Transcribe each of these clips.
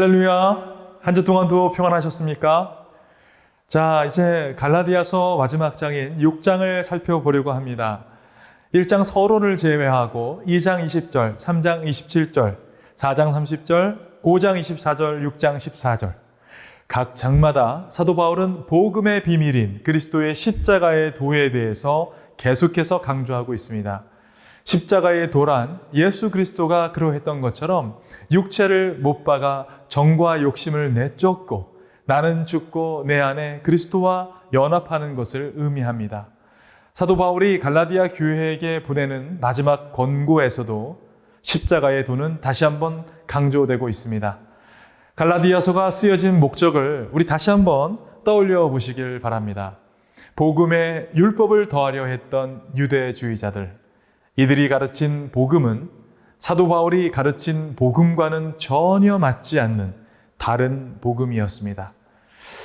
할렐루야. 한 주 동안도 평안하셨습니까? 자, 이제 갈라디아서 마지막 장인 6장을 살펴보려고 합니다. 1장 서론을 제외하고 2장 20절, 3장 27절, 4장 30절, 5장 24절, 6장 14절. 각 장마다 사도 바울은 복음의 비밀인 그리스도의 십자가의 도에 대해서 계속해서 강조하고 있습니다. 십자가의 도란 예수 그리스도가 그러했던 것처럼 육체를 못 박아 정과 욕심을 내쫓고 나는 죽고 내 안에 그리스도와 연합하는 것을 의미합니다. 사도 바울이 갈라디아 교회에게 보내는 마지막 권고에서도 십자가의 도는 다시 한번 강조되고 있습니다. 갈라디아서가 쓰여진 목적을 우리 다시 한번 떠올려 보시길 바랍니다. 복음에 율법을 더하려 했던 유대주의자들, 이들이 가르친 복음은 사도 바울이 가르친 복음과는 전혀 맞지 않는 다른 복음이었습니다.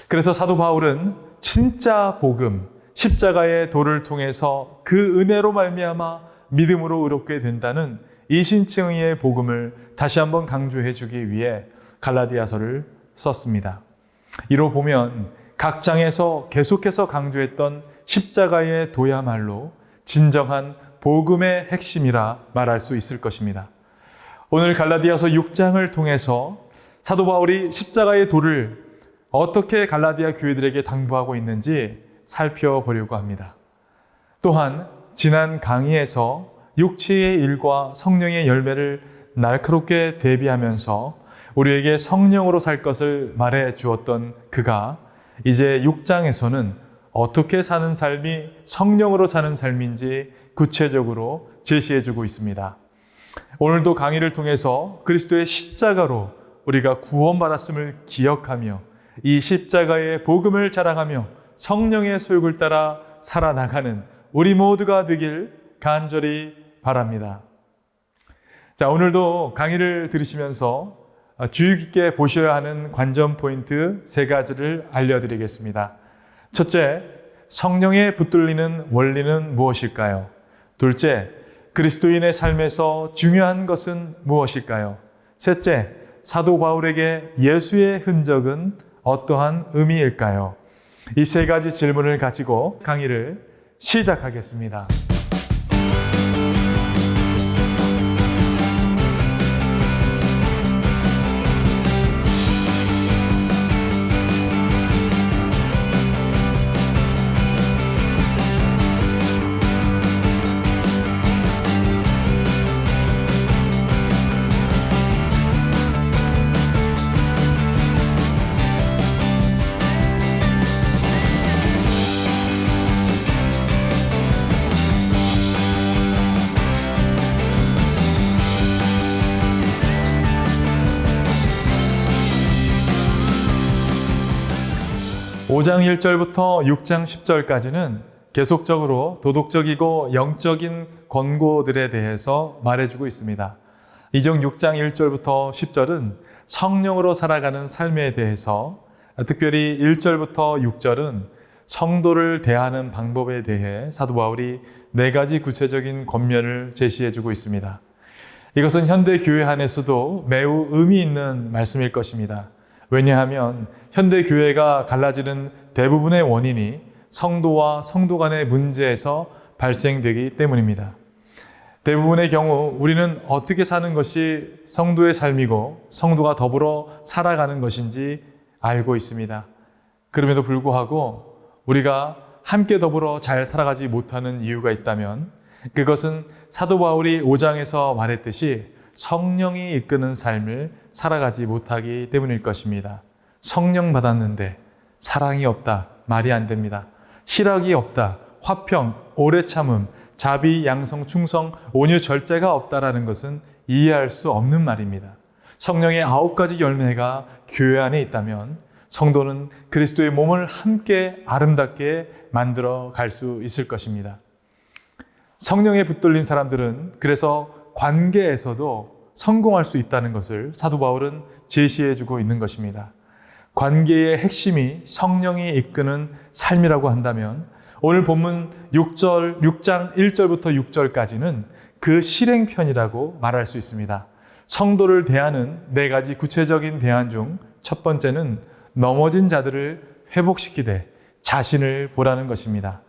그래서 사도 바울은 진짜 복음, 십자가의 도를 통해서 그 은혜로 말미암아 믿음으로 의롭게 된다는 이신층의 복음을 다시 한번 강조해 주기 위해 갈라디아서를 썼습니다. 이로 보면 각 장에서 계속해서 강조했던 십자가의 도야말로 진정한 복음의 핵심이라 말할 수 있을 것입니다. 오늘 갈라디아서 6장을 통해서 사도 바울이 십자가의 도를 어떻게 갈라디아 교회들에게 당부하고 있는지 살펴보려고 합니다. 또한 지난 강의에서 육체의 일과 성령의 열매를 날카롭게 대비하면서 우리에게 성령으로 살 것을 말해 주었던 그가 이제 6장에서는 어떻게 사는 삶이 성령으로 사는 삶인지 구체적으로 제시해주고 있습니다. 오늘도 강의를 통해서 그리스도의 십자가로 우리가 구원받았음을 기억하며 이 십자가의 복음을 자랑하며 성령의 소욕을 따라 살아나가는 우리 모두가 되길 간절히 바랍니다. 자, 오늘도 강의를 들으시면서 주의 깊게 보셔야 하는 관전 포인트 3가지를 알려드리겠습니다. 첫째, 성령에 붙들리는 원리는 무엇일까요? 둘째, 그리스도인의 삶에서 중요한 것은 무엇일까요? 셋째, 사도 바울에게 예수의 흔적은 어떠한 의미일까요? 이 3가지 질문을 가지고 강의를 시작하겠습니다. (5장 1절부터 6장 10절까지는) 계속적으로 도덕적이고 영적인 권고들에 대해서 말해주고 있습니다. 이종 6장 1절부터 10절은 성령으로 살아가는 삶에 대해서, 특별히 1절부터 6절은 성도를 대하는 방법에 대해 사도 바울이 4가지 구체적인 권면을 제시해주고 있습니다. 이것은 현대 교회 안에서도 매우 의미 있는 말씀일 것입니다. 왜냐하면 현대 교회가 갈라지는 대부분의 원인이 성도와 성도 간의 문제에서 발생되기 때문입니다. 대부분의 경우 우리는 어떻게 사는 것이 성도의 삶이고 성도가 더불어 살아가는 것인지 알고 있습니다. 그럼에도 불구하고 우리가 함께 더불어 잘 살아가지 못하는 이유가 있다면 그것은 사도 바울이 5장에서 말했듯이 성령이 이끄는 삶을 살아가지 못하기 때문일 것입니다. 성령 받았는데 사랑이 없다, 말이 안 됩니다. 희락이 없다, 화평, 오래 참음, 자비, 양성, 충성, 온유, 절제가 없다라는 것은 이해할 수 없는 말입니다. 성령의 9가지 열매가 교회 안에 있다면 성도는 그리스도의 몸을 함께 아름답게 만들어 갈 수 있을 것입니다. 성령에 붙들린 사람들은 그래서 관계에서도 성공할 수 있다는 것을 사도 바울은 제시해주고 있는 것입니다. 관계의 핵심이 성령이 이끄는 삶이라고 한다면 오늘 본문 6장 1절부터 6절까지는 그 실행편이라고 말할 수 있습니다. 성도를 대하는 4가지 구체적인 대안 중 첫 번째는 넘어진 자들을 회복시키되 자신을 보라는 것입니다.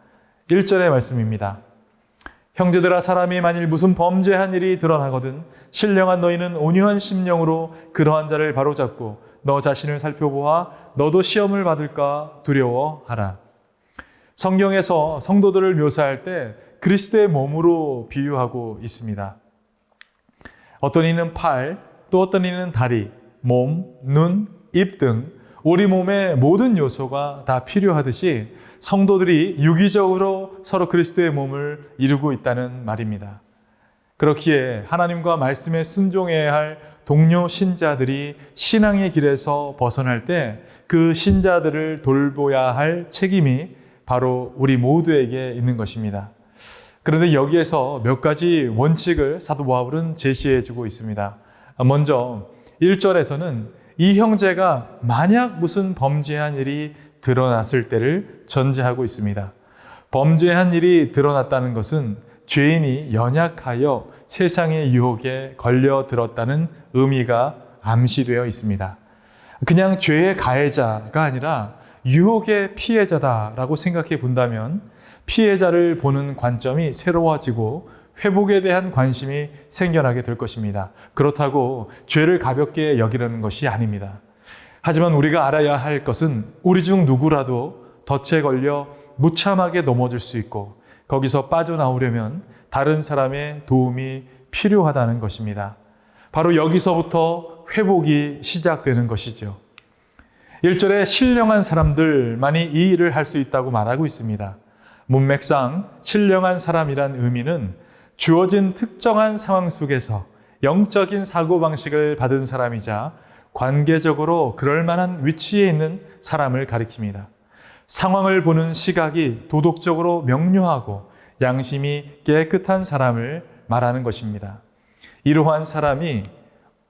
1절의 말씀입니다. 형제들아, 사람이 만일 무슨 범죄한 일이 드러나거든 신령한 너희는 온유한 심령으로 그러한 자를 바로잡고 너 자신을 살펴보아 너도 시험을 받을까 두려워하라. 성경에서 성도들을 묘사할 때 그리스도의 몸으로 비유하고 있습니다. 어떤 이는 팔, 또 어떤 이는 다리, 몸, 눈, 입 등 우리 몸의 모든 요소가 다 필요하듯이 성도들이 유기적으로 서로 그리스도의 몸을 이루고 있다는 말입니다. 그렇기에 하나님과 말씀에 순종해야 할 동료 신자들이 신앙의 길에서 벗어날 때 그 신자들을 돌보아야 할 책임이 바로 우리 모두에게 있는 것입니다. 그런데 여기에서 몇 가지 원칙을 사도 바울은 제시해 주고 있습니다. 먼저 1절에서는 이 형제가 만약 무슨 범죄한 일이 드러났을 때를 전제하고 있습니다. 범죄한 일이 드러났다는 것은 죄인이 연약하여 세상의 유혹에 걸려들었다는 의미가 암시되어 있습니다. 그냥 죄의 가해자가 아니라 유혹의 피해자다라고 생각해 본다면 피해자를 보는 관점이 새로워지고 회복에 대한 관심이 생겨나게 될 것입니다. 그렇다고 죄를 가볍게 여기려는 것이 아닙니다. 하지만 우리가 알아야 할 것은 우리 중 누구라도 덫에 걸려 무참하게 넘어질 수 있고 거기서 빠져나오려면 다른 사람의 도움이 필요하다는 것입니다. 바로 여기서부터 회복이 시작되는 것이죠. 1절에 신령한 사람들만이 이 일을 할 수 있다고 말하고 있습니다. 문맥상 신령한 사람이란 의미는 주어진 특정한 상황 속에서 영적인 사고방식을 받은 사람이자 관계적으로 그럴 만한 위치에 있는 사람을 가리킵니다. 상황을 보는 시각이 도덕적으로 명료하고 양심이 깨끗한 사람을 말하는 것입니다. 이러한 사람이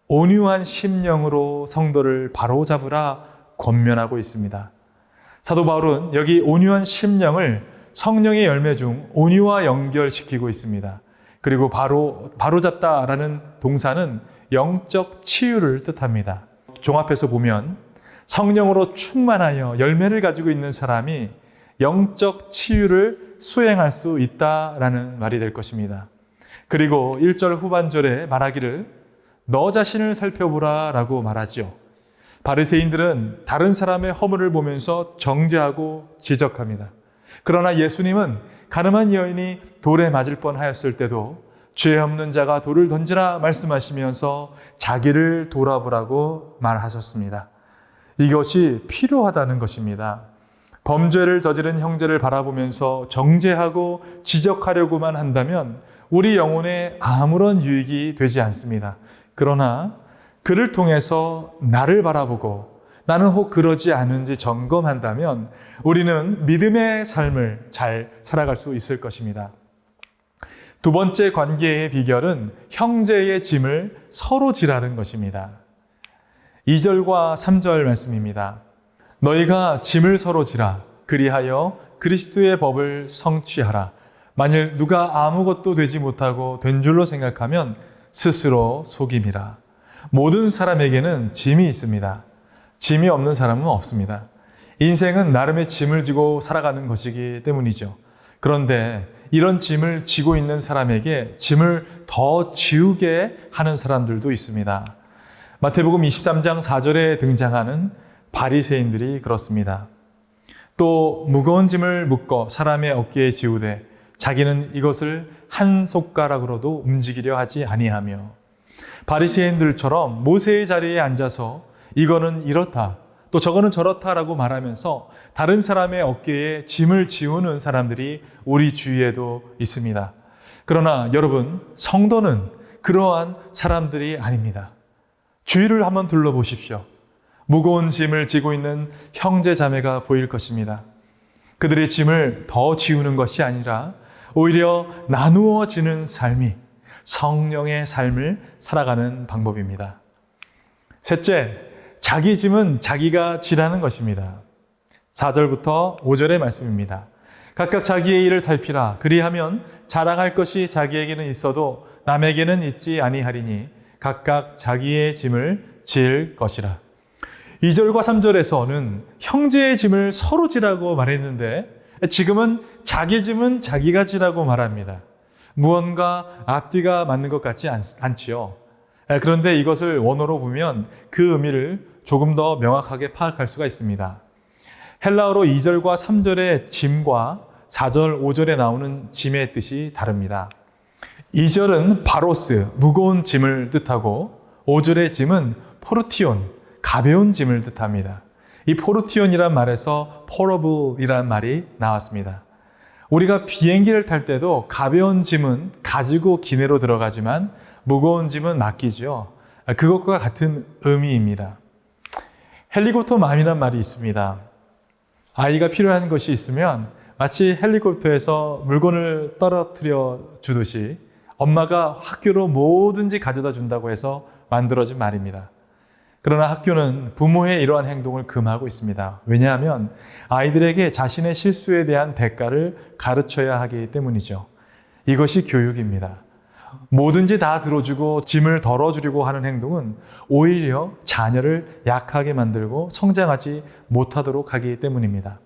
온유한 심령으로 성도를 바로잡으라 권면하고 있습니다. 사도 바울은 여기 온유한 심령을 성령의 열매 중 온유와 연결시키고 있습니다. 그리고 바로잡다라는 동사는 영적 치유를 뜻합니다. 종합해서 보면 성령으로 충만하여 열매를 가지고 있는 사람이 영적 치유를 수행할 수 있다라는 말이 될 것입니다. 그리고 1절 후반절에 말하기를 너 자신을 살펴보라 라고 말하죠. 바리새인들은 다른 사람의 허물을 보면서 정죄하고 지적합니다. 그러나 예수님은 가늠한 여인이 돌에 맞을 뻔하였을 때도 죄 없는 자가 돌을 던지라 말씀하시면서 자기를 돌아보라고 말하셨습니다. 이것이 필요하다는 것입니다. 범죄를 저지른 형제를 바라보면서 정죄하고 지적하려고만 한다면 우리 영혼에 아무런 유익이 되지 않습니다. 그러나 그를 통해서 나를 바라보고 나는 혹 그러지 않은지 점검한다면 우리는 믿음의 삶을 잘 살아갈 수 있을 것입니다. 두 번째 관계의 비결은 형제의 짐을 서로 지라는 것입니다. 2절과 3절 말씀입니다. 너희가 짐을 서로 지라 그리하여 그리스도의 법을 성취하라. 만일 누가 아무것도 되지 못하고 된 줄로 생각하면 스스로 속임이라. 모든 사람에게는 짐이 있습니다. 짐이 없는 사람은 없습니다. 인생은 나름의 짐을 지고 살아가는 것이기 때문이죠. 그런데 이런 짐을 지고 있는 사람에게 짐을 더 지우게 하는 사람들도 있습니다. 마태복음 23장 4절에 등장하는 바리새인들이 그렇습니다. 또 무거운 짐을 묶어 사람의 어깨에 지우되 자기는 이것을 한 손가락으로도 움직이려 하지 아니하며 바리새인들처럼 모세의 자리에 앉아서 이거는 이렇다 또 저거는 저렇다라고 말하면서 다른 사람의 어깨에 짐을 지우는 사람들이 우리 주위에도 있습니다. 그러나 여러분, 성도는 그러한 사람들이 아닙니다. 주위를 한번 둘러보십시오. 무거운 짐을 지고 있는 형제 자매가 보일 것입니다. 그들의 짐을 더 지우는 것이 아니라 오히려 나누어지는 삶이 성령의 삶을 살아가는 방법입니다. 셋째, 자기 짐은 자기가 지라는 것입니다. 4절부터 5절의 말씀입니다. 각각 자기의 일을 살피라. 그리하면 자랑할 것이 자기에게는 있어도 남에게는 있지 아니하리니 각각 자기의 짐을 질 것이라. 2절과 3절에서는 형제의 짐을 서로 지라고 말했는데 지금은 자기 짐은 자기가 지라고 말합니다. 무언가 앞뒤가 맞는 것 같지 않지요. 그런데 이것을 원어로 보면 그 의미를 조금 더 명확하게 파악할 수가 있습니다. 헬라어로 2절과 3절의 짐과 4절, 5절에 나오는 짐의 뜻이 다릅니다. 2절은 바로스, 무거운 짐을 뜻하고 5절의 짐은 포르티온, 가벼운 짐을 뜻합니다. 이 포르티온이란 말에서 portable이라는 말이 나왔습니다. 우리가 비행기를 탈 때도 가벼운 짐은 가지고 기내로 들어가지만 무거운 짐은 맡기죠. 그것과 같은 의미입니다. 헬리콥터맘이란 말이 있습니다. 아이가 필요한 것이 있으면 마치 헬리콥터에서 물건을 떨어뜨려 주듯이 엄마가 학교로 뭐든지 가져다 준다고 해서 만들어진 말입니다. 그러나 학교는 부모의 이러한 행동을 금하고 있습니다. 왜냐하면 아이들에게 자신의 실수에 대한 대가를 가르쳐야 하기 때문이죠. 이것이 교육입니다. 뭐든지 다 들어주고 짐을 덜어주려고 하는 행동은 오히려 자녀를 약하게 만들고 성장하지 못하도록 하기 때문입니다.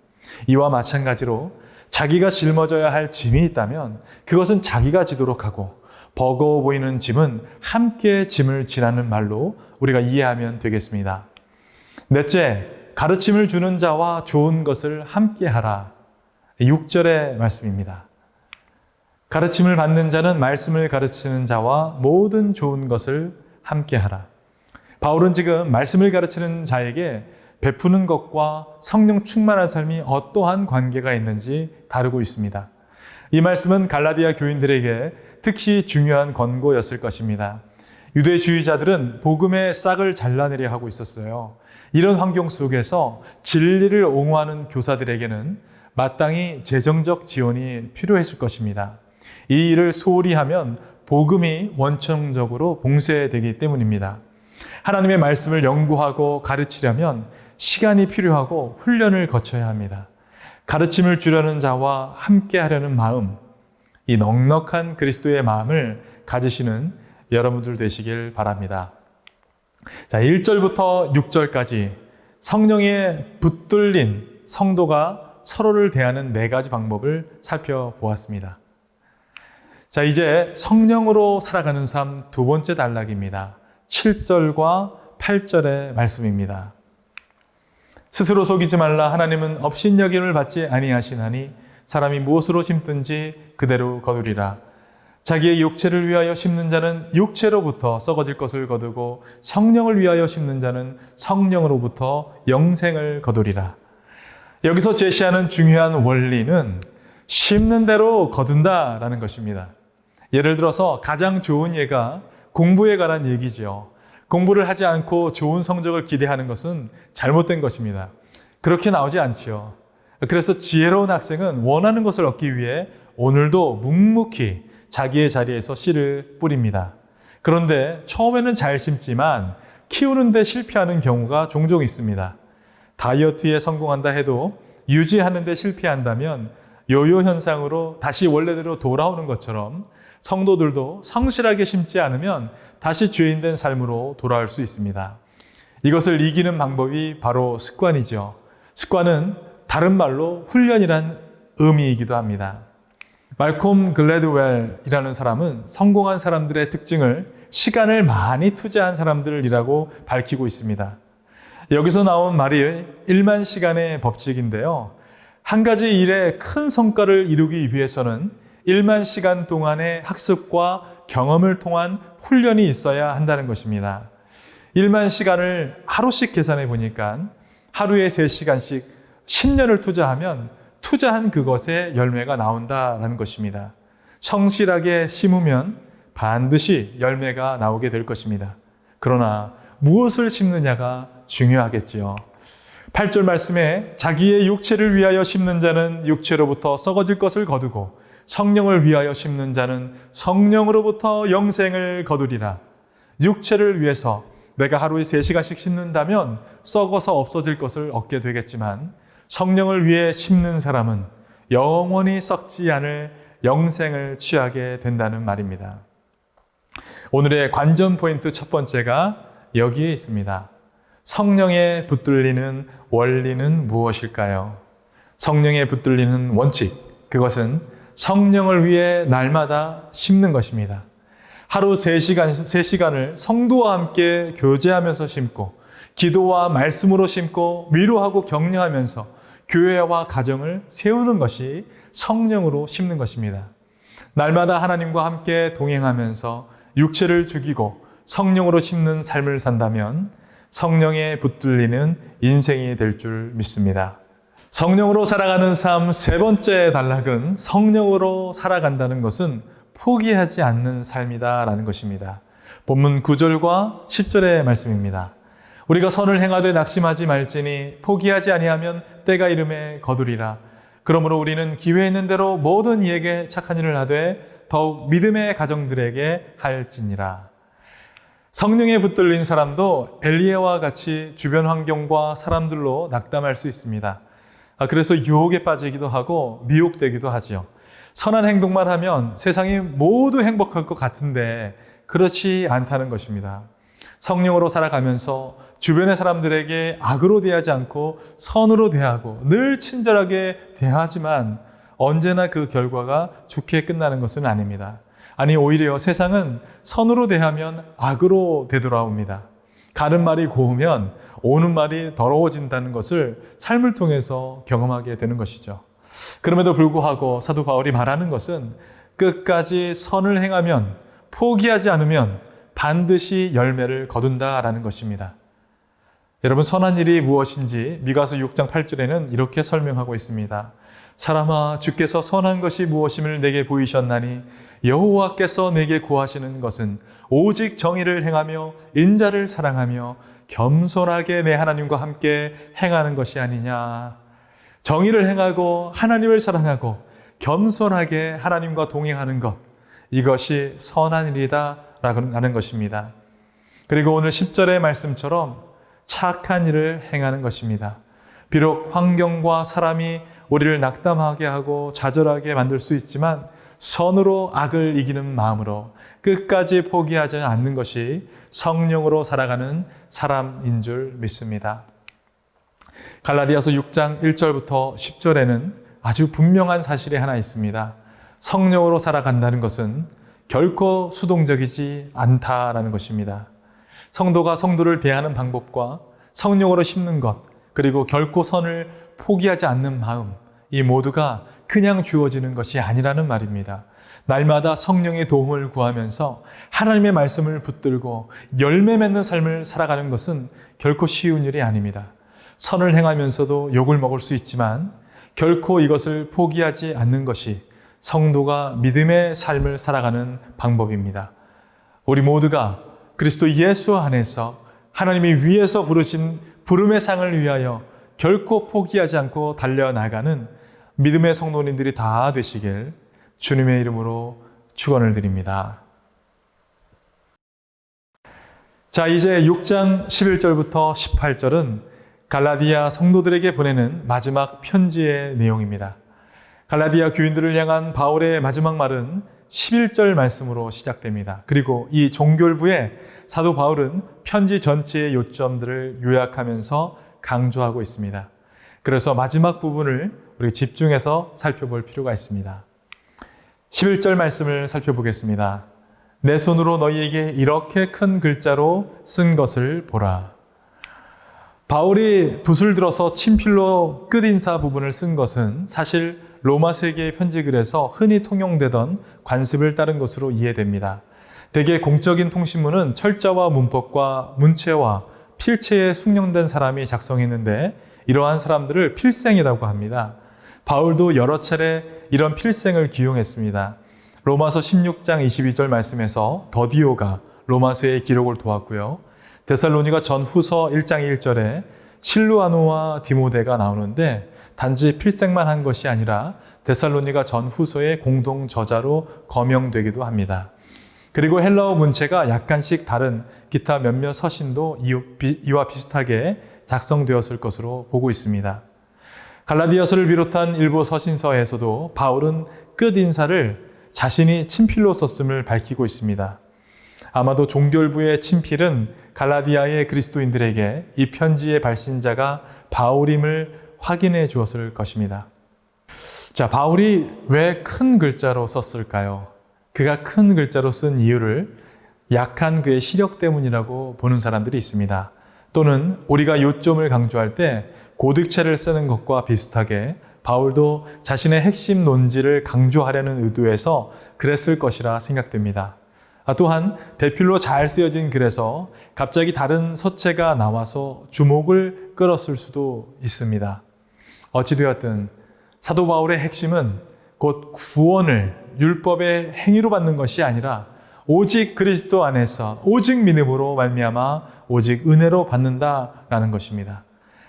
이와 마찬가지로 자기가 짊어져야 할 짐이 있다면 그것은 자기가 지도록 하고 버거워 보이는 짐은 함께 짐을 지라는 말로 우리가 이해하면 되겠습니다. 넷째, 가르침을 주는 자와 좋은 것을 함께 하라. 6절의 말씀입니다. 가르침을 받는 자는 말씀을 가르치는 자와 모든 좋은 것을 함께 하라. 바울은 지금 말씀을 가르치는 자에게 베푸는 것과 성령 충만한 삶이 어떠한 관계가 있는지 다루고 있습니다. 이 말씀은 갈라디아 교인들에게 특히 중요한 권고였을 것입니다. 유대주의자들은 복음의 싹을 잘라내려 하고 있었어요. 이런 환경 속에서 진리를 옹호하는 교사들에게는 마땅히 재정적 지원이 필요했을 것입니다. 이 일을 소홀히 하면 복음이 원천적으로 봉쇄되기 때문입니다. 하나님의 말씀을 연구하고 가르치려면 시간이 필요하고 훈련을 거쳐야 합니다. 가르침을 주려는 자와 함께 하려는 마음, 이 넉넉한 그리스도의 마음을 가지시는 여러분들 되시길 바랍니다. 자, 1절부터 6절까지 성령에 붙들린 성도가 서로를 대하는 4가지 방법을 살펴보았습니다. 자, 이제 성령으로 살아가는 삶 2번째 단락입니다. 7절과 8절의 말씀입니다. 스스로 속이지 말라. 하나님은 업신여김을 받지 아니하시나니 사람이 무엇으로 심든지 그대로 거두리라. 자기의 육체를 위하여 심는 자는 육체로부터 썩어질 것을 거두고 성령을 위하여 심는 자는 성령으로부터 영생을 거두리라. 여기서 제시하는 중요한 원리는 심는 대로 거둔다라는 것입니다. 예를 들어서 가장 좋은 예가 공부에 관한 얘기죠. 공부를 하지 않고 좋은 성적을 기대하는 것은 잘못된 것입니다. 그렇게 나오지 않지요. 그래서 지혜로운 학생은 원하는 것을 얻기 위해 오늘도 묵묵히 자기의 자리에서 씨를 뿌립니다. 그런데 처음에는 잘 심지만 키우는데 실패하는 경우가 종종 있습니다. 다이어트에 성공한다 해도 유지하는 데 실패한다면 요요 현상으로 다시 원래대로 돌아오는 것처럼 성도들도 성실하게 심지 않으면 다시 죄인된 삶으로 돌아올 수 있습니다. 이것을 이기는 방법이 바로 습관이죠. 습관은 다른 말로 훈련이란 의미이기도 합니다. 말콤 글래드웰이라는 사람은 성공한 사람들의 특징을 시간을 많이 투자한 사람들이라고 밝히고 있습니다. 여기서 나온 말이 1만 시간의 법칙인데요. 한 가지 일에 큰 성과를 이루기 위해서는 1만 시간 동안의 학습과 경험을 통한 훈련이 있어야 한다는 것입니다. 1만 시간을 하루씩 계산해 보니까 하루에 3시간씩 10년을 투자하면 투자한 그것에 열매가 나온다라는 것입니다. 성실하게 심으면 반드시 열매가 나오게 될 것입니다. 그러나 무엇을 심느냐가 중요하겠지요. 8절 말씀에 자기의 육체를 위하여 심는 자는 육체로부터 썩어질 것을 거두고 성령을 위하여 심는 자는 성령으로부터 영생을 거두리라. 육체를 위해서 내가 하루에 3시간씩 심는다면 썩어서 없어질 것을 얻게 되겠지만 성령을 위해 심는 사람은 영원히 썩지 않을 영생을 취하게 된다는 말입니다. 오늘의 관전 포인트 첫 번째가 여기에 있습니다. 성령에 붙들리는 원리는 무엇일까요? 성령에 붙들리는 원칙, 그것은 성령을 위해 날마다 심는 것입니다. 하루 3시간을 성도와 함께 교제하면서 심고, 기도와 말씀으로 심고, 위로하고 격려하면서 교회와 가정을 세우는 것이 성령으로 심는 것입니다. 날마다 하나님과 함께 동행하면서 육체를 죽이고 성령으로 심는 삶을 산다면 성령에 붙들리는 인생이 될 줄 믿습니다. 성령으로 살아가는 삶 세 번째 단락은 성령으로 살아간다는 것은 포기하지 않는 삶이다라는 것입니다. 본문 9절과 10절의 말씀입니다. 우리가 선을 행하되 낙심하지 말지니 포기하지 아니하면 때가 이름에 거두리라. 그러므로 우리는 기회 있는 대로 모든 이에게 착한 일을 하되 더욱 믿음의 가정들에게 할지니라. 성령에 붙들린 사람도 엘리야와 같이 주변 환경과 사람들로 낙담할 수 있습니다. 그래서 유혹에 빠지기도 하고 미혹되기도 하지요. 선한 행동만 하면 세상이 모두 행복할 것 같은데 그렇지 않다는 것입니다. 성령으로 살아가면서 주변의 사람들에게 악으로 대하지 않고 선으로 대하고 늘 친절하게 대하지만 언제나 그 결과가 좋게 끝나는 것은 아닙니다. 아니, 오히려 세상은 선으로 대하면 악으로 되돌아옵니다. 가는 말이 고우면 오는 말이 더러워진다는 것을 삶을 통해서 경험하게 되는 것이죠. 그럼에도 불구하고 사도 바울이 말하는 것은 끝까지 선을 행하면, 포기하지 않으면 반드시 열매를 거둔다라는 것입니다. 여러분, 선한 일이 무엇인지 미가서 6장 8절에는 이렇게 설명하고 있습니다. 사람아, 주께서 선한 것이 무엇임을 내게 보이셨나니 여호와께서 내게 구하시는 것은 오직 정의를 행하며 인자를 사랑하며 겸손하게 내 하나님과 함께 행하는 것이 아니냐. 정의를 행하고 하나님을 사랑하고 겸손하게 하나님과 동행하는 것, 이것이 선한 일이다 라는 것입니다. 그리고 오늘 10절의 말씀처럼 착한 일을 행하는 것입니다. 비록 환경과 사람이 우리를 낙담하게 하고 좌절하게 만들 수 있지만 선으로 악을 이기는 마음으로 끝까지 포기하지 않는 것이 성령으로 살아가는 사람인 줄 믿습니다. 갈라디아서 6장 1절부터 10절에는 아주 분명한 사실이 하나 있습니다. 성령으로 살아간다는 것은 결코 수동적이지 않다라는 것입니다. 성도가 성도를 대하는 방법과 성령으로 심는 것, 그리고 결코 선을 포기하지 않는 마음, 이 모두가 그냥 주어지는 것이 아니라는 말입니다. 날마다 성령의 도움을 구하면서 하나님의 말씀을 붙들고 열매 맺는 삶을 살아가는 것은 결코 쉬운 일이 아닙니다. 선을 행하면서도 욕을 먹을 수 있지만 결코 이것을 포기하지 않는 것이 성도가 믿음의 삶을 살아가는 방법입니다. 우리 모두가 그리스도 예수 안에서 하나님이 위에서 부르신 부름의 상을 위하여 결코 포기하지 않고 달려나가는 믿음의 성도님들이 다 되시길 주님의 이름으로 축원을 드립니다. 자, 이제 6장 11절부터 18절은 갈라디아 성도들에게 보내는 마지막 편지의 내용입니다. 갈라디아 교인들을 향한 바울의 마지막 말은 11절 말씀으로 시작됩니다. 그리고 이 종결부에 사도 바울은 편지 전체의 요점들을 요약하면서 강조하고 있습니다. 그래서 마지막 부분을 우리 집중해서 살펴볼 필요가 있습니다. 11절 말씀을 살펴보겠습니다. 내 손으로 너희에게 이렇게 큰 글자로 쓴 것을 보라. 바울이 붓을 들어서 친필로 끝인사 부분을 쓴 것은 사실 로마 세계의 편지글에서 흔히 통용되던 관습을 따른 것으로 이해됩니다. 대개 공적인 통신문은 철자와 문법과 문체와 필체에 숙련된 사람이 작성했는데 이러한 사람들을 필생이라고 합니다. 바울도 여러 차례 이런 필생을 기용했습니다. 로마서 16장 22절 말씀에서 더디오가 로마서의 기록을 도왔고요. 데살로니가 전후서 1장 1절에 실루아노와 디모데가 나오는데 단지 필생만 한 것이 아니라 데살로니가 전후서의 공동 저자로 거명되기도 합니다. 그리고 헬라어 문체가 약간씩 다른 기타 몇몇 서신도 이와 비슷하게 작성되었을 것으로 보고 있습니다. 갈라디아서를 비롯한 일부 서신서에서도 바울은 끝인사를 자신이 친필로 썼음을 밝히고 있습니다. 아마도 종결부의 친필은 갈라디아의 그리스도인들에게 이 편지의 발신자가 바울임을 확인해 주었을 것입니다. 자, 바울이 왜 큰 글자로 썼을까요? 그가 큰 글자로 쓴 이유를 약한 그의 시력 때문이라고 보는 사람들이 있습니다. 또는 우리가 요점을 강조할 때 고득체를 쓰는 것과 비슷하게 바울도 자신의 핵심 논지를 강조하려는 의도에서 그랬을 것이라 생각됩니다. 또한 대필로 잘 쓰여진 글에서 갑자기 다른 서체가 나와서 주목을 끌었을 수도 있습니다. 어찌되었든 사도 바울의 핵심은 곧 구원을 율법의 행위로 받는 것이 아니라 오직 그리스도 안에서 오직 믿음으로 말미암아 오직 은혜로 받는다라는 것입니다.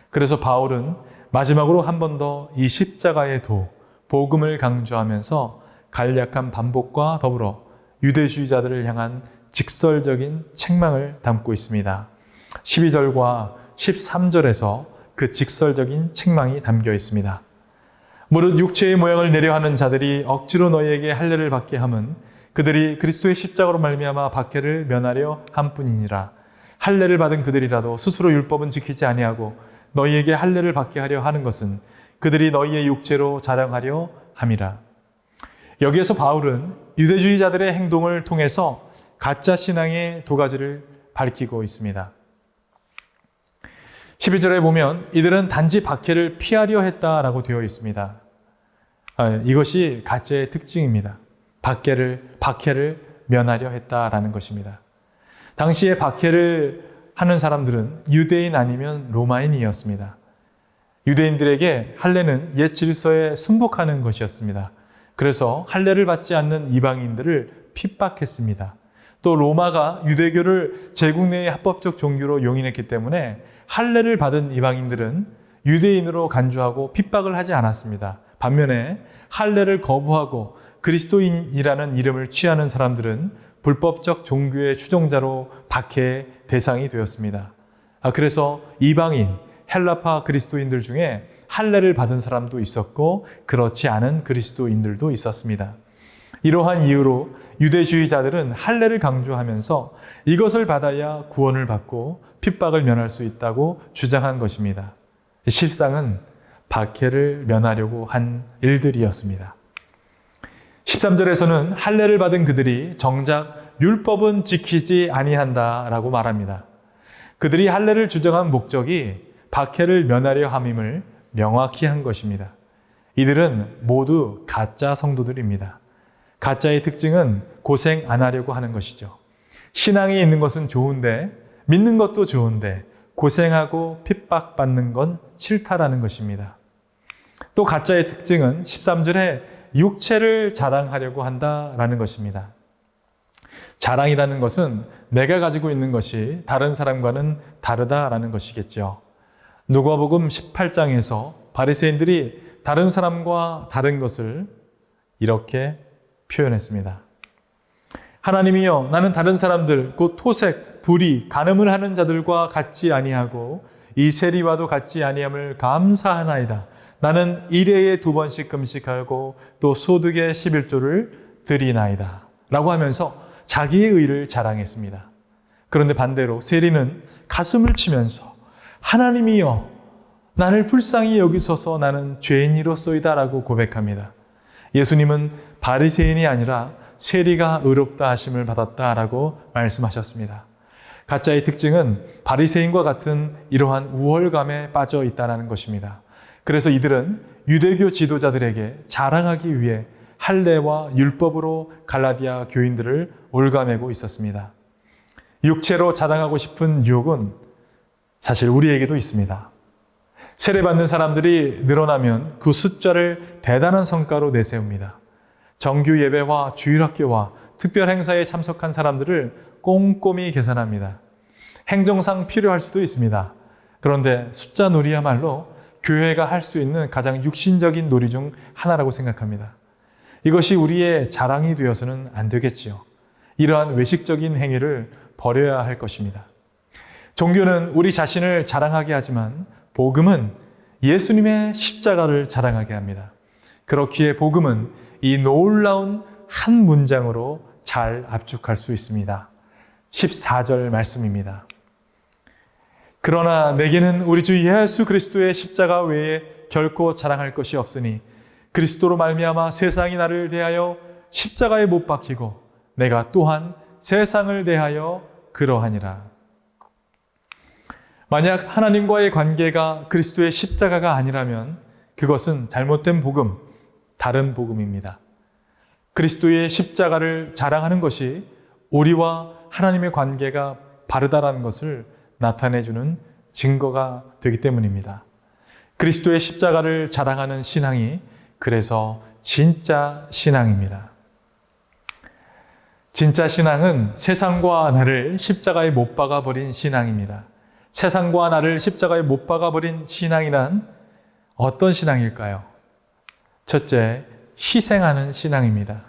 그래서 바울은 마지막으로 한 번 더 이 십자가의 도, 복음을 강조하면서 간략한 반복과 더불어 유대주의자들을 향한 직설적인 책망을 담고 있습니다. 12절과 13절에서 그 직설적인 책망이 담겨 있습니다. 무릇 육체의 모양을 내려하는 자들이 억지로 너희에게 할례를 받게 함은 그들이 그리스도의 십자가로 말미암아 박해를 면하려 함뿐이니라. 할례를 받은 그들이라도 스스로 율법은 지키지 아니하고 너희에게 할례를 받게 하려 하는 것은 그들이 너희의 육체로 자랑하려 함이라. 여기에서 바울은 유대주의자들의 행동을 통해서 가짜 신앙의 두 가지를 밝히고 있습니다. 12절에 보면 이들은 단지 박해를 피하려 했다라고 되어 있습니다. 이것이 가짜의 특징입니다. 박해를 면하려 했다라는 것입니다. 당시에 박해를 하는 사람들은 유대인 아니면 로마인이었습니다. 유대인들에게 할례는 옛 질서에 순복하는 것이었습니다. 그래서 할례를 받지 않는 이방인들을 핍박했습니다. 또 로마가 유대교를 제국 내의 합법적 종교로 용인했기 때문에 할례를 받은 이방인들은 유대인으로 간주하고 핍박을 하지 않았습니다. 반면에 할례를 거부하고 그리스도인이라는 이름을 취하는 사람들은 불법적 종교의 추종자로 박해의 대상이 되었습니다. 그래서 이방인, 헬라파 그리스도인들 중에 할례를 받은 사람도 있었고 그렇지 않은 그리스도인들도 있었습니다. 이러한 이유로 유대주의자들은 할례를 강조하면서 이것을 받아야 구원을 받고 핍박을 면할 수 있다고 주장한 것입니다. 실상은 박해를 면하려고 한 일들이었습니다. 13절에서는 할례를 받은 그들이 정작 율법은 지키지 아니한다라고 말합니다. 그들이 할례를 주장한 목적이 박해를 면하려 함임을 명확히 한 것입니다. 이들은 모두 가짜 성도들입니다. 가짜의 특징은 고생 안 하려고 하는 것이죠. 신앙이 있는 것은 좋은데, 믿는 것도 좋은데 고생하고 핍박받는 건 싫다라는 것입니다. 또 가짜의 특징은 13절에 육체를 자랑하려고 한다라는 것입니다. 자랑이라는 것은 내가 가지고 있는 것이 다른 사람과는 다르다라는 것이겠죠. 누가복음 18장에서 바리새인들이 다른 사람과 다른 것을 이렇게 표현했습니다. 하나님이여, 나는 다른 사람들 곧 토색, 불의, 간음을 하는 자들과 같지 아니하고 이 세리와도 같지 아니함을 감사하나이다. 나는 일회에 2번씩 금식하고 또 소득의 11조를 드리나이다 라고 하면서 자기의 의를 자랑했습니다. 그런데 반대로 세리는 가슴을 치면서 하나님이여, 나를 불쌍히 여기소서, 나는 죄인이로소이다 라고 고백합니다. 예수님은 바리새인이 아니라 세리가 의롭다 하심을 받았다라고 말씀하셨습니다. 가짜의 특징은 바리새인과 같은 이러한 우월감에 빠져 있다는 것입니다. 그래서 이들은 유대교 지도자들에게 자랑하기 위해 할례와 율법으로 갈라디아 교인들을 올가매고 있었습니다. 육체로 자랑하고 싶은 유혹은 사실 우리에게도 있습니다. 세례받는 사람들이 늘어나면 그 숫자를 대단한 성과로 내세웁니다. 정규 예배와 주일학교와 특별 행사에 참석한 사람들을 꼼꼼히 계산합니다. 행정상 필요할 수도 있습니다. 그런데 숫자 놀이야말로 교회가 할 수 있는 가장 육신적인 놀이 중 하나라고 생각합니다. 이것이 우리의 자랑이 되어서는 안 되겠지요. 이러한 외식적인 행위를 버려야 할 것입니다. 종교는 우리 자신을 자랑하게 하지만 복음은 예수님의 십자가를 자랑하게 합니다. 그렇기에 복음은 이 놀라운 한 문장으로 잘 압축할 수 있습니다. 14절 말씀입니다. 그러나 내게는 우리 주 예수 그리스도의 십자가 외에 결코 자랑할 것이 없으니 그리스도로 말미암아 세상이 나를 대하여 십자가에 못 박히고 내가 또한 세상을 대하여 그러하니라. 만약 하나님과의 관계가 그리스도의 십자가가 아니라면 그것은 잘못된 복음, 다른 복음입니다. 그리스도의 십자가를 자랑하는 것이 우리와 하나님의 관계가 바르다라는 것을 나타내주는 증거가 되기 때문입니다. 그리스도의 십자가를 자랑하는 신앙이 그래서 진짜 신앙입니다. 진짜 신앙은 세상과 나를 십자가에 못 박아버린 신앙입니다. 세상과 나를 십자가에 못 박아버린 신앙이란 어떤 신앙일까요? 첫째, 희생하는 신앙입니다.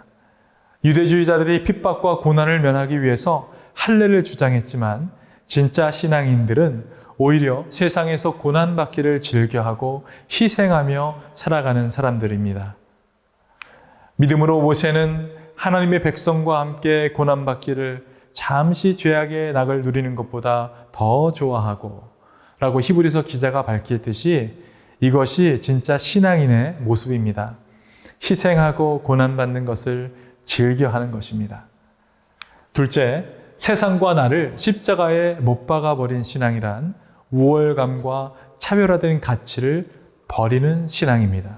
유대주의자들이 핍박과 고난을 면하기 위해서 할례를 주장했지만 진짜 신앙인들은 오히려 세상에서 고난받기를 즐겨하고 희생하며 살아가는 사람들입니다. 믿음으로 모세는 하나님의 백성과 함께 고난받기를 잠시 죄악의 낙을 누리는 것보다 더 좋아하고 라고 히브리서 기자가 밝혔듯이 이것이 진짜 신앙인의 모습입니다. 희생하고 고난받는 것을 즐겨하는 것입니다. 둘째, 세상과 나를 십자가에 못 박아버린 신앙이란 우월감과 차별화된 가치를 버리는 신앙입니다.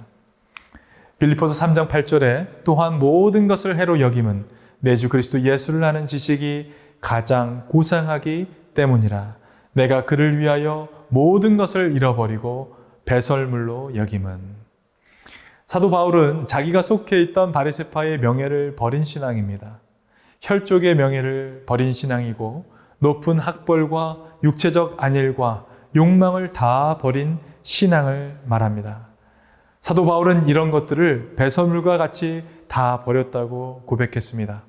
빌립보서 3장 8절에 또한 모든 것을 해로 여김은 내 주 그리스도 예수를 아는 지식이 가장 고상하기 때문이라. 내가 그를 위하여 모든 것을 잃어버리고 배설물로 여김은. 사도 바울은 자기가 속해 있던 바리새파의 명예를 버린 신앙입니다. 혈족의 명예를 버린 신앙이고 높은 학벌과 육체적 안일과 욕망을 다 버린 신앙을 말합니다. 사도 바울은 이런 것들을 배설물과 같이 다 버렸다고 고백했습니다.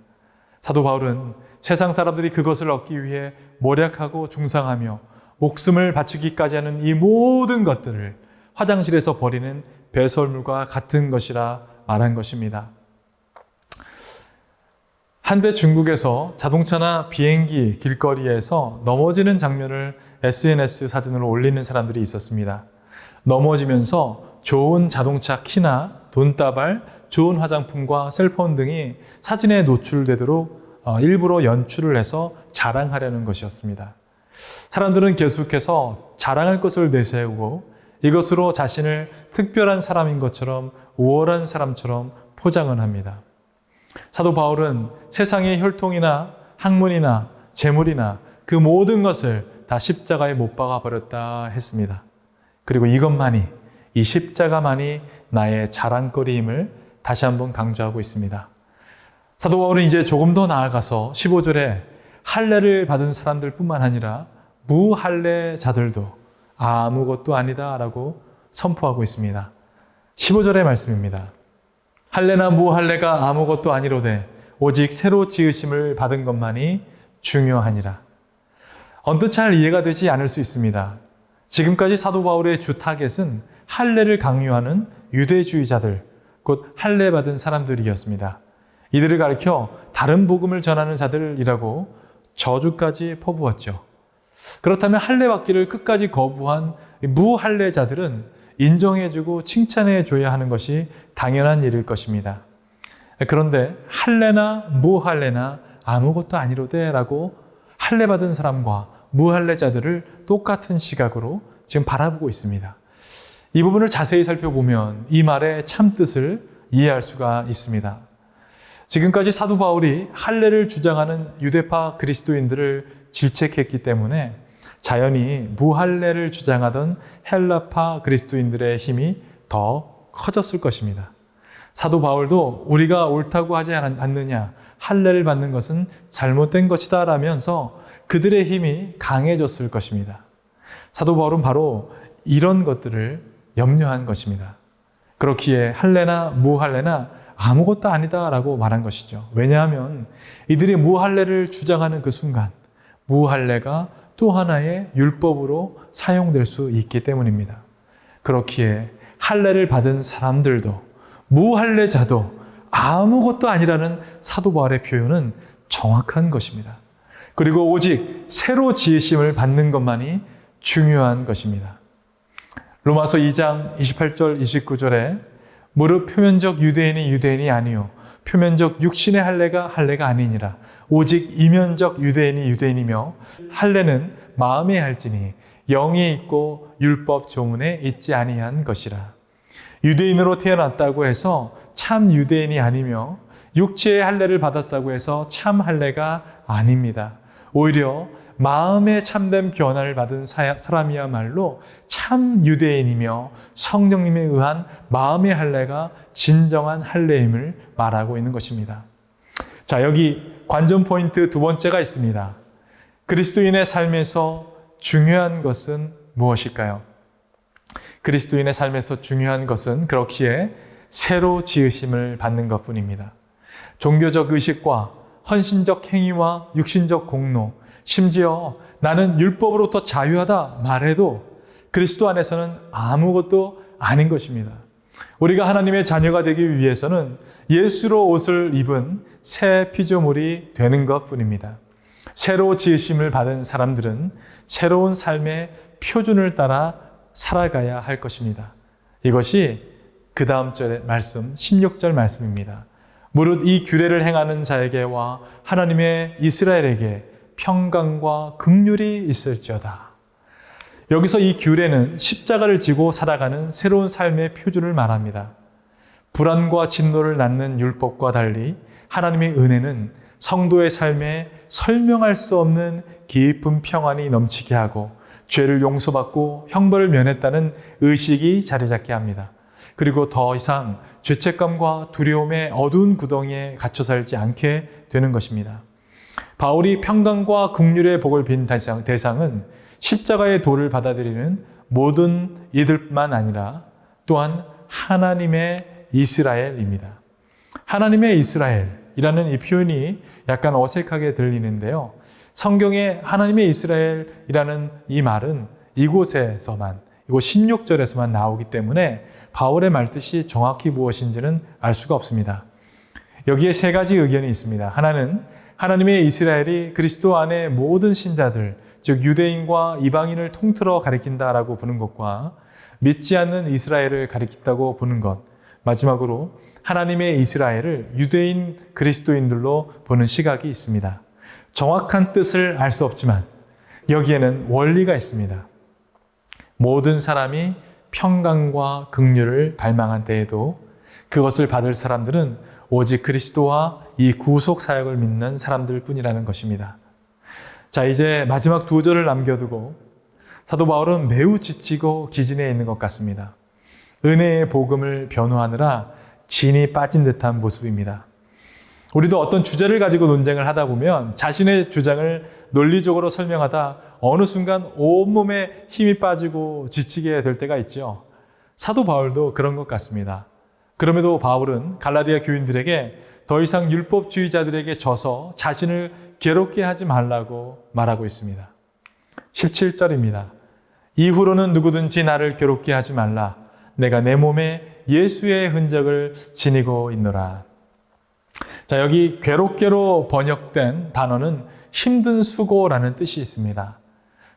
사도 바울은 세상 사람들이 그것을 얻기 위해 모략하고 중상하며 목숨을 바치기까지 하는 이 모든 것들을 화장실에서 버리는 배설물과 같은 것이라 말한 것입니다. 한때 중국에서 자동차나 비행기 길거리에서 넘어지는 장면을 SNS 사진으로 올리는 사람들이 있었습니다. 넘어지면서 좋은 자동차 키나 돈다발, 좋은 화장품과 셀폰 등이 사진에 노출되도록 일부러 연출을 해서 자랑하려는 것이었습니다. 사람들은 계속해서 자랑할 것을 내세우고 이것으로 자신을 특별한 사람인 것처럼 우월한 사람처럼 포장을 합니다. 사도 바울은 세상의 혈통이나 학문이나 재물이나 그 모든 것을 다 십자가에 못 박아 버렸다 했습니다. 그리고 이것만이, 이 십자가만이 나의 자랑거리임을 다시 한번 강조하고 있습니다. 사도 바울은 이제 조금 더 나아가서 15절에 할례를 받은 사람들 뿐만 아니라 무할례자들도 아무것도 아니다 라고 선포하고 있습니다. 15절의 말씀입니다. 할례나 무할례가 아무것도 아니로되 오직 새로 지으심을 받은 것만이 중요하니라. 언뜻 잘 이해가 되지 않을 수 있습니다. 지금까지 사도 바울의 주 타겟은 할례를 강요하는 유대주의자들, 곧 할례 받은 사람들이었습니다. 이들을 가리켜 다른 복음을 전하는 자들이라고 저주까지 퍼부었죠. 그렇다면 할례 받기를 끝까지 거부한 무할례자들은 인정해주고 칭찬해줘야 하는 것이 당연한 일일 것입니다. 그런데 할례나 무할례나 아무것도 아니로되 라고 할례 받은 사람과 무할례자들을 똑같은 시각으로 지금 바라보고 있습니다. 이 부분을 자세히 살펴보면 이 말의 참뜻을 이해할 수가 있습니다. 지금까지 사도 바울이 할례를 주장하는 유대파 그리스도인들을 질책했기 때문에 자연히 무할례를 주장하던 헬라파 그리스도인들의 힘이 더 커졌을 것입니다. 사도 바울도 우리가 옳다고 하지 않느냐, 할례를 받는 것은 잘못된 것이다 라면서 그들의 힘이 강해졌을 것입니다. 사도 바울은 바로 이런 것들을 염려한 것입니다. 그렇기에 할례나 무할례나 아무것도 아니다 라고 말한 것이죠. 왜냐하면 이들이 무할례를 주장하는 그 순간 무할례가 또 하나의 율법으로 사용될 수 있기 때문입니다. 그렇기에 할례를 받은 사람들도 무할례자도 아무것도 아니라는 사도 바울의 표현은 정확한 것입니다. 그리고 오직 새로 지으심을 받는 것만이 중요한 것입니다. 로마서 2장 28절 29절에 무릇 표면적 유대인이 유대인이 아니요 표면적 육신의 할례가 아니니라. 오직 이면적 유대인이 유대인이며 할례는 마음에 할지니 영에 있고 율법 조문에 있지 아니한 것이라. 유대인으로 태어났다고 해서 참 유대인이 아니며 육체의 할례를 받았다고 해서 참 할례가 아닙니다. 오히려 마음에 참된 변화를 받은 사람이야말로 참 유대인이며 성령님에 의한 마음의 할례가 진정한 할례임을 말하고 있는 것입니다. 자, 여기 관전 포인트 두 번째가 있습니다. 그리스도인의 삶에서 중요한 것은 무엇일까요? 그리스도인의 삶에서 중요한 것은 그렇기에 새로 지으심을 받는 것뿐입니다. 종교적 의식과 헌신적 행위와 육신적 공로, 심지어 나는 율법으로부터 자유하다 말해도 그리스도 안에서는 아무것도 아닌 것입니다. 우리가 하나님의 자녀가 되기 위해서는 예수로 옷을 입은 새 피조물이 되는 것뿐입니다. 새로 지으심을 받은 사람들은 새로운 삶의 표준을 따라 살아가야 할 것입니다. 이것이 그 다음 절의 말씀, 16절 말씀입니다. 무릇 이 규례를 행하는 자에게와 하나님의 이스라엘에게 평강과 긍휼이 있을지어다. 여기서 이 규례는 십자가를 지고 살아가는 새로운 삶의 표준을 말합니다. 불안과 진노를 낳는 율법과 달리 하나님의 은혜는 성도의 삶에 설명할 수 없는 깊은 평안이 넘치게 하고 죄를 용서받고 형벌을 면했다는 의식이 자리 잡게 합니다. 그리고 더 이상 죄책감과 두려움의 어두운 구덩이에 갇혀 살지 않게 되는 것입니다. 바울이 평강과 긍휼의 복을 빈 대상은 십자가의 도를 받아들이는 모든 이들뿐만 아니라 또한 하나님의 이스라엘입니다. 하나님의 이스라엘이라는 이 표현이 약간 어색하게 들리는데요. 성경에 하나님의 이스라엘이라는 이 말은 이곳에서만, 이곳 16절에서만 나오기 때문에 바울의 말뜻이 정확히 무엇인지는 알 수가 없습니다. 여기에 세 가지 의견이 있습니다. 하나는 하나님의 이스라엘이 그리스도 안의 모든 신자들, 즉 유대인과 이방인을 통틀어 가리킨다라고 보는 것과 믿지 않는 이스라엘을 가리킨다고 보는 것, 마지막으로 하나님의 이스라엘을 유대인 그리스도인들로 보는 시각이 있습니다. 정확한 뜻을 알 수 없지만 여기에는 원리가 있습니다. 모든 사람이 평강과 긍휼을 발망한 때에도 그것을 받을 사람들은 오직 그리스도와 이 구속 사역을 믿는 사람들 뿐이라는 것입니다. 자, 이제 마지막 두 절을 남겨두고 사도 바울은 매우 지치고 기진해 있는 것 같습니다. 은혜의 복음을 변호하느라 진이 빠진 듯한 모습입니다. 우리도 어떤 주제를 가지고 논쟁을 하다 보면 자신의 주장을 논리적으로 설명하다 어느 순간 온몸에 힘이 빠지고 지치게 될 때가 있죠. 사도 바울도 그런 것 같습니다. 그럼에도 바울은 갈라디아 교인들에게 더 이상 율법주의자들에게 져서 자신을 괴롭게 하지 말라고 말하고 있습니다. 17절입니다. 이후로는 누구든지 나를 괴롭게 하지 말라. 내가 내 몸에 예수의 흔적을 지니고 있노라. 자, 여기 괴롭게로 번역된 단어는 힘든 수고라는 뜻이 있습니다.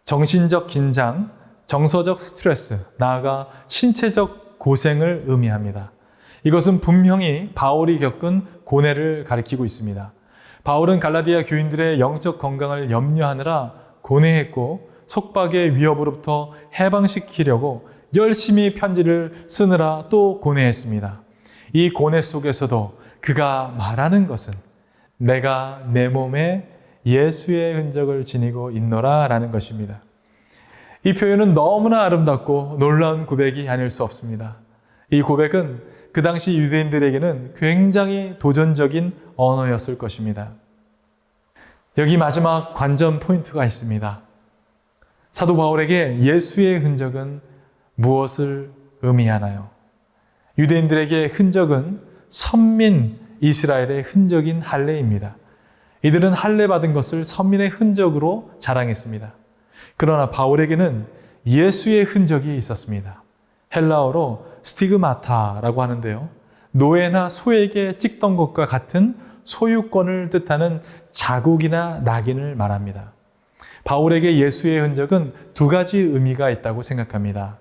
정신적 긴장, 정서적 스트레스, 나아가 신체적 고생을 의미합니다. 이것은 분명히 바울이 겪은 고뇌를 가리키고 있습니다. 바울은 갈라디아 교인들의 영적 건강을 염려하느라 고뇌했고 속박의 위협으로부터 해방시키려고 열심히 편지를 쓰느라 또 고뇌했습니다. 이 고뇌 속에서도 그가 말하는 것은 내가 내 몸에 예수의 흔적을 지니고 있노라 라는 것입니다. 이 표현은 너무나 아름답고 놀라운 고백이 아닐 수 없습니다. 이 고백은 그 당시 유대인들에게는 굉장히 도전적인 언어였을 것입니다. 여기 마지막 관전 포인트가 있습니다. 사도 바울에게 예수의 흔적은 무엇을 의미하나요? 유대인들에게 흔적은 선민 이스라엘의 흔적인 할례입니다. 이들은 할례 받은 것을 선민의 흔적으로 자랑했습니다. 그러나 바울에게는 예수의 흔적이 있었습니다. 헬라어로 스티그마타라고 하는데요. 노예나 소에게 찍던 것과 같은 소유권을 뜻하는 자국이나 낙인을 말합니다. 바울에게 예수의 흔적은 두 가지 의미가 있다고 생각합니다.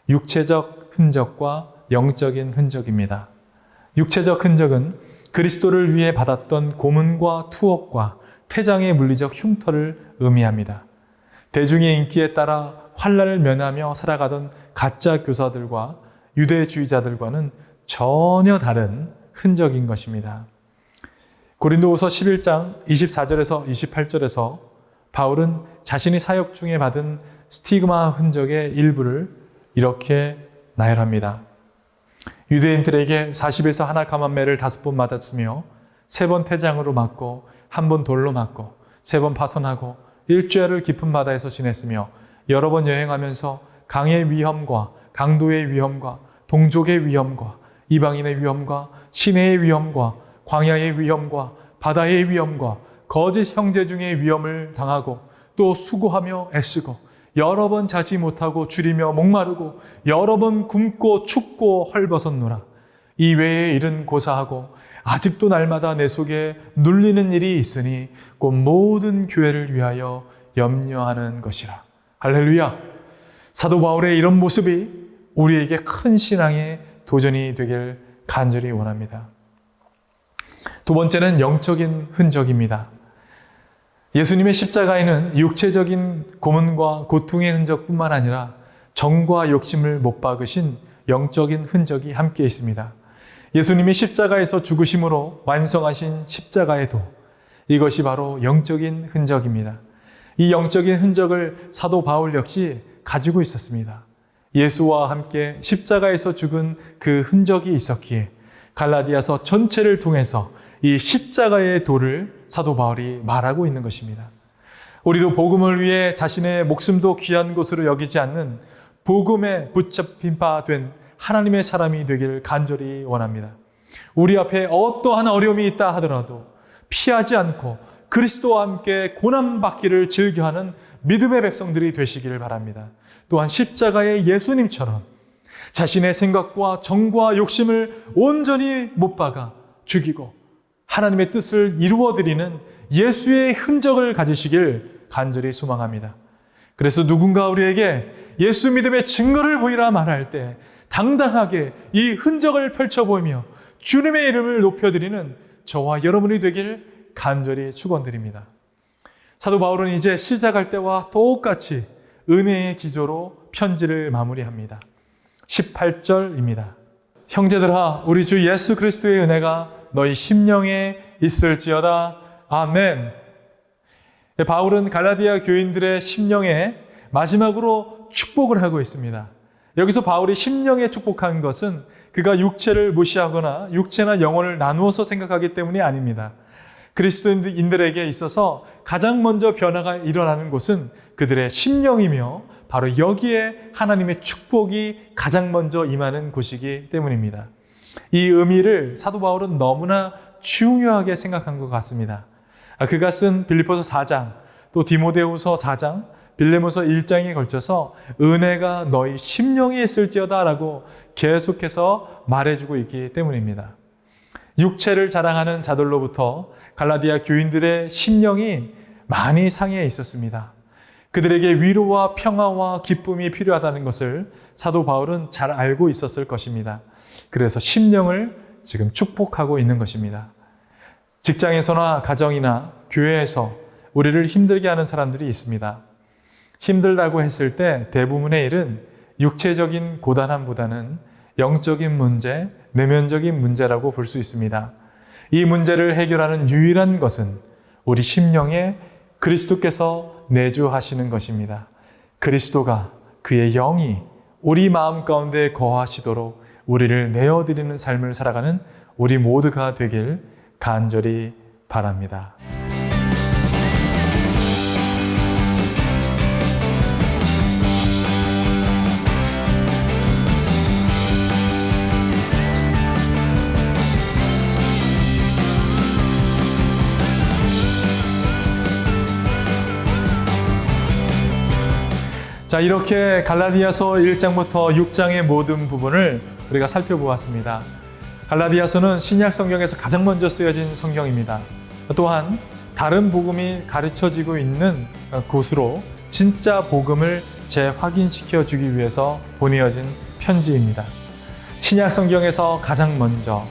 육체적 흔적과 영적인 흔적입니다. 육체적 흔적은 그리스도를 위해 받았던 고문과 투옥과 태장의 물리적 흉터를 의미합니다. 대중의 인기에 따라 환난을 면하며 살아가던 가짜 교사들과 유대주의자들과는 전혀 다른 흔적인 것입니다. 고린도후서 11장 24절에서 28절에서 바울은 자신이 사역 중에 받은 스티그마 흔적의 일부를 이렇게 나열합니다. 유대인들에게 40에서 하나 감한매를 5번 맞았으며 3번 태장으로 맞고 1번 돌로 맞고 3번 파손하고 일주일을 깊은 바다에서 지냈으며 여러 번 여행하면서 강의 위험과 강도의 위험과 동족의 위험과 이방인의 위험과 시내의 위험과 광야의 위험과 바다의 위험과 거짓 형제 중의 위험을 당하고 또 수고하며 애쓰고 여러 번 자지 못하고 줄이며 목마르고 여러 번 굶고 춥고 헐벗었노라. 이 외의 일은 고사하고 아직도 날마다 내 속에 눌리는 일이 있으니 곧 모든 교회를 위하여 염려하는 것이라. 할렐루야. 사도 바울의 이런 모습이 우리에게 큰 신앙의 도전이 되길 간절히 원합니다. 두 번째는 영적인 흔적입니다. 예수님의 십자가에는 육체적인 고문과 고통의 흔적뿐만 아니라 정과 욕심을 못 박으신 영적인 흔적이 함께 있습니다. 예수님이 십자가에서 죽으심으로 완성하신 십자가의 도, 이것이 바로 영적인 흔적입니다. 이 영적인 흔적을 사도 바울 역시 가지고 있었습니다. 예수와 함께 십자가에서 죽은 그 흔적이 있었기에 갈라디아서 전체를 통해서 이 십자가의 도를 사도 바울이 말하고 있는 것입니다. 우리도 복음을 위해 자신의 목숨도 귀한 것으로 여기지 않는 복음에 붙잡힌 바 된 하나님의 사람이 되길 간절히 원합니다. 우리 앞에 어떠한 어려움이 있다 하더라도 피하지 않고 그리스도와 함께 고난받기를 즐겨하는 믿음의 백성들이 되시기를 바랍니다. 또한 십자가의 예수님처럼 자신의 생각과 정과 욕심을 온전히 못 박아 죽이고 하나님의 뜻을 이루어드리는 예수의 흔적을 가지시길 간절히 소망합니다. 그래서 누군가 우리에게 예수 믿음의 증거를 보이라 말할 때 당당하게 이 흔적을 펼쳐보이며 주님의 이름을 높여드리는 저와 여러분이 되길 간절히 축원드립니다. 사도 바울은 이제 시작할 때와 똑같이 은혜의 기조로 편지를 마무리합니다. 18절입니다. 형제들아, 우리 주 예수 그리스도의 은혜가 너희 심령에 있을지어다. 아멘. 바울은 갈라디아 교인들의 심령에 마지막으로 축복을 하고 있습니다. 여기서 바울이 심령에 축복한 것은 그가 육체를 무시하거나 육체나 영혼을 나누어서 생각하기 때문이 아닙니다. 그리스도인들에게 있어서 가장 먼저 변화가 일어나는 곳은 그들의 심령이며 바로 여기에 하나님의 축복이 가장 먼저 임하는 곳이기 때문입니다. 이 의미를 사도 바울은 너무나 중요하게 생각한 것 같습니다. 그가 쓴 빌립보서 4장, 또 디모데후서 4장, 빌레몬서 1장에 걸쳐서 은혜가 너희 심령에 있을지어다 라고 계속해서 말해주고 있기 때문입니다. 육체를 자랑하는 자들로부터 갈라디아 교인들의 심령이 많이 상해 있었습니다. 그들에게 위로와 평화와 기쁨이 필요하다는 것을 사도 바울은 잘 알고 있었을 것입니다. 그래서 심령을 지금 축복하고 있는 것입니다. 직장에서나 가정이나 교회에서 우리를 힘들게 하는 사람들이 있습니다. 힘들다고 했을 때 대부분의 일은 육체적인 고단함보다는 영적인 문제, 내면적인 문제라고 볼 수 있습니다. 이 문제를 해결하는 유일한 것은 우리 심령에 그리스도께서 내주하시는 것입니다. 그리스도가 그의 영이 우리 마음 가운데 거하시도록 우리를 내어드리는 삶을 살아가는 우리 모두가 되길 간절히 바랍니다. 자, 이렇게 갈라디아서 1장부터 6장의 모든 부분을 우리가 살펴보았습니다. 갈라디아서는 신약 성경에서 가장 먼저 쓰여진 성경입니다. 또한 다른 복음이 가르쳐지고 있는 곳으로 진짜 복음을 재확인시켜 주기 위해서 보내어진 편지입니다. 신약 성경에서 가장 먼저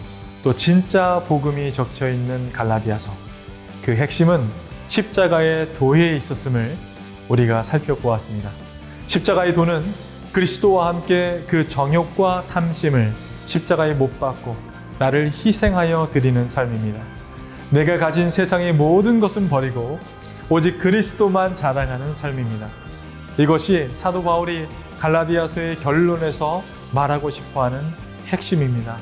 또 진짜 복음이 적혀 있는 갈라디아서, 그 핵심은 십자가의 도에 있었음을 우리가 살펴보았습니다. 십자가의 도는 그리스도와 함께 그 정욕과 탐심을 십자가에 못 박고 나를 희생하여 드리는 삶입니다. 내가 가진 세상의 모든 것은 버리고 오직 그리스도만 자랑하는 삶입니다. 이것이 사도 바울이 갈라디아서의 결론에서 말하고 싶어하는 핵심입니다.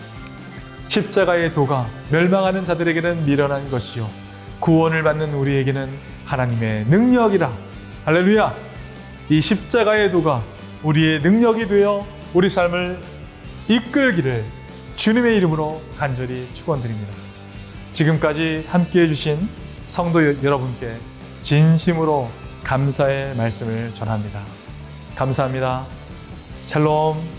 십자가의 도가 멸망하는 자들에게는 미련한 것이요 구원을 받는 우리에게는 하나님의 능력이라. 할렐루야! 이 십자가의 도가 우리의 능력이 되어 우리 삶을 이끌기를 주님의 이름으로 간절히 축원드립니다. 지금까지 함께해 주신 성도 여러분께 진심으로 감사의 말씀을 전합니다. 감사합니다. 샬롬.